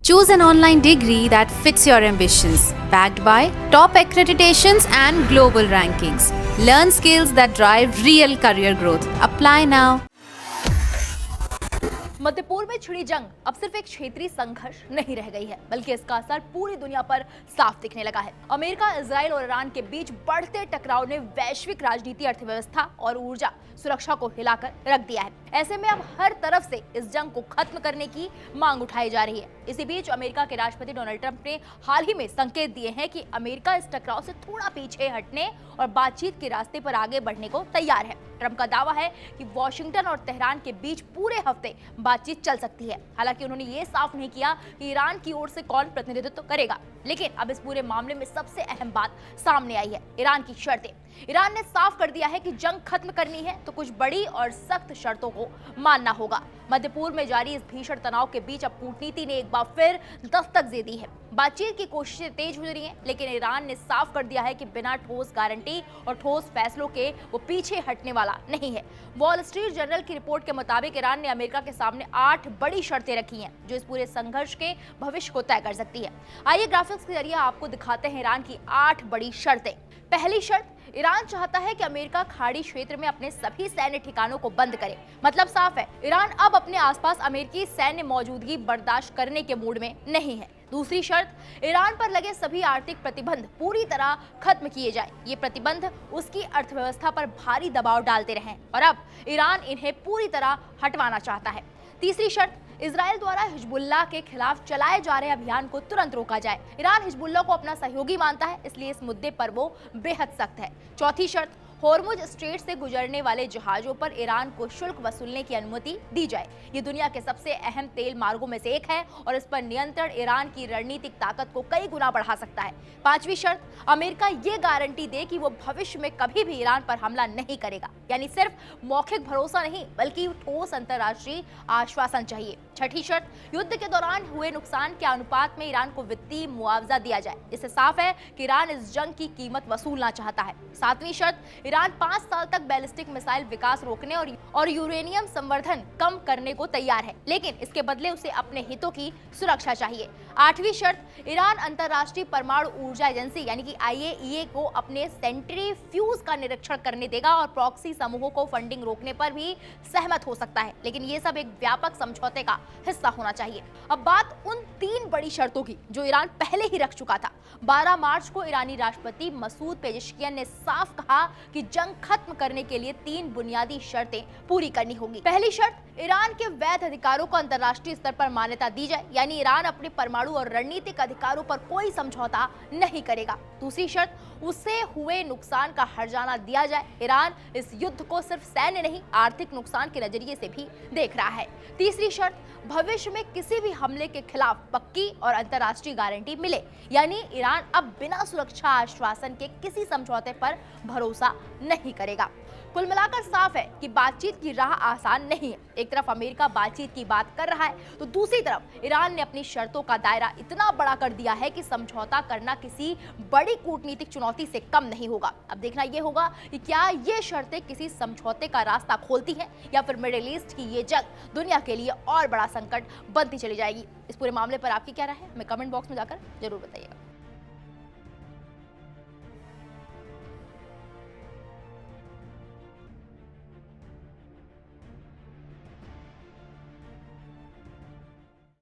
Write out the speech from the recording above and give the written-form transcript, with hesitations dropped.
Choose an online degree that fits your ambitions, backed by top accreditations and global rankings. Learn skills that drive real career growth. Apply now. मध्य पूर्व में छिड़ी जंग अब सिर्फ एक क्षेत्रीय संघर्ष नहीं रह गई है, बल्कि इसका असर पूरी दुनिया पर साफ दिखने लगा है। अमेरिका, इजराइल और ईरान के बीच बढ़ते टकराव ने वैश्विक राजनीति, अर्थव्यवस्था और ऊर्जा सुरक्षा को हिलाकर रख दिया है। ऐसे में अब हर तरफ से इस जंग को खत्म करने की मांग उठाई जा रही है। इसी बीच अमेरिका के राष्ट्रपति डोनाल्ड ट्रंप ने हाल ही में संकेत दिए हैं कि अमेरिका इस टकराव से थोड़ा पीछे हटने और बातचीत के रास्ते पर आगे बढ़ने को तैयार है। ट्रंप का दावा है कि वॉशिंगटन और तेहरान के बीच पूरे हफ्ते बातचीत चल सकती है। हालांकि उन्होंने ये साफ नहीं किया कि ईरान की ओर से कौन प्रतिनिधित्व करेगा, लेकिन अब इस पूरे मामले में सबसे अहम बात सामने आई है, ईरान की शर्तें। ईरान ने साफ कर दिया है कि जंग खत्म करनी है तो कुछ बड़ी और सख्त शर्तों को मानना होगा। मध्य पूर्व में जारी इस भीषण तनाव के बीच अब कूटनीति ने एक बार फिर दस्तक दे दी है। बातचीत की कोशिशें तेज हो रही हैं, लेकिन ईरान ने साफ कर दिया है कि बिना ठोस गारंटी और ठोस फैसलों के वो पीछे हटने वाला नहीं है। वॉल स्ट्रीट जर्नल की रिपोर्ट के मुताबिक ईरान ने अमेरिका के सामने 8 बड़ी शर्तें रखी हैं, जो इस पूरे संघर्ष के भविष्य को तय कर सकती है। आइए ग्राफिक्स के जरिए आपको दिखाते हैं ईरान की 8 बड़ी शर्तें। पहली शर्त, ईरान चाहता है कि अमेरिका खाड़ी क्षेत्र में अपने सभी सैन्य ठिकानों को बंद करे। मतलब साफ है, ईरान अब अपने आसपास अमेरिकी सैन्य मौजूदगी बर्दाश्त करने के मूड में नहीं है। दूसरी शर्त, ईरान पर लगे सभी आर्थिक प्रतिबंध पूरी तरह खत्म किए जाए। ये प्रतिबंध उसकी अर्थव्यवस्था पर भारी दबाव डालते रहे और अब ईरान इन्हें पूरी तरह हटवाना चाहता है। तीसरी शर्त, इजराइल द्वारा हिजबुल्लाह के खिलाफ चलाए जा रहे अभियान को तुरंत रोका जाए। ईरान हिजबुल्लाह को अपना सहयोगी मानता है, इसलिए इस मुद्दे पर वो बेहद सख्त है। चौथी शर्त, होर्मुज स्ट्रेट से गुजरने वाले जहाजों पर ईरान को शुल्क वसूलने की अनुमति दी जाए। ये दुनिया के सबसे अहम तेल मार्गों में से एक है और इस पर नियंत्रण ईरान की रणनीतिक ताकत को कई गुना बढ़ा सकता है। पांचवी शर्त, अमेरिका ये गारंटी दे कि वो भविष्य में कभी भी ईरान पर हमला नहीं करेगा। यानी सिर्फ मौखिक भरोसा नहीं, बल्कि ठोस अंतर्राष्ट्रीय आश्वासन चाहिए। छठी शर्त, युद्ध के दौरान हुए नुकसान के अनुपात में ईरान को वित्तीय मुआवजा दिया जाए। इससे साफ है कि ईरान इस जंग की कीमत वसूलना चाहता है। सातवीं शर्त, ईरान 5 साल तक बैलिस्टिक मिसाइल विकास रोकने और यूरेनियम संवर्धन कम करने को तैयार है, लेकिन इसके बदले उसे अपने हितों की सुरक्षा चाहिए। आठवीं शर्त, ईरान अंतर्राष्ट्रीय परमाणु ऊर्जा एजेंसी यानी कि IAEA को अपने सेंट्रीफ्यूज का निरीक्षण करने देगा और प्रॉक्सी समूहों को फंडिंग रोकने पर भी सहमत हो सकता है, लेकिन ये सब एक व्यापक समझौते का हिस्सा होना चाहिए। अब बात उन 3 बड़ी शर्तों की जो ईरान पहले ही रख चुका था। 12 मार्च को ईरानी राष्ट्रपति मसूद पेजेश्कियान ने साफ कहा कि जंग खत्म करने के लिए 3 बुनियादी शर्तें पूरी करनी होगी। पहली शर्त, ईरान के वैध अधिकारों को अंतर्राष्ट्रीय स्तर पर मान्यता दी जाए, यानी ईरान अपने परमाणु और रणनीतिक अधिकारों पर कोई समझौता नहीं करेगा। दूसरी शर्त, उससे हुए नुकसान का हर्जाना दिया जाए। ईरान इस युद्ध को सिर्फ सैन्य नहीं, आर्थिक नुकसान के नजरिए से भी देख रहा है। तीसरी शर्त, भविष्य में किसी भी हमले के खिलाफ पक्की और अंतर्राष्ट्रीय गारंटी मिले, यानी ईरान अब बिना सुरक्षा आश्वासन के किसी समझौते पर भरोसा नहीं करेगा। कुल मिलाकर साफ है कि बातचीत की राह आसान नहीं है। एक तरफ अमेरिका बातचीत की बात कर रहा है, तो दूसरी तरफ ईरान ने अपनी शर्तों का दायरा इतना बड़ा कर दिया है कि समझौता करना किसी बड़ी कूटनीतिक चुनौती से कम नहीं होगा। अब देखना यह होगा कि क्या ये शर्तें किसी समझौते का रास्ता खोलती हैं या फिर मिडिल ईस्ट की ये जंग दुनिया के लिए और बड़ा संकट बनती चली जाएगी। इस पूरे मामले पर आपकी क्या राय है, हमें कमेंट बॉक्स में जाकर जरूर बताइएगा।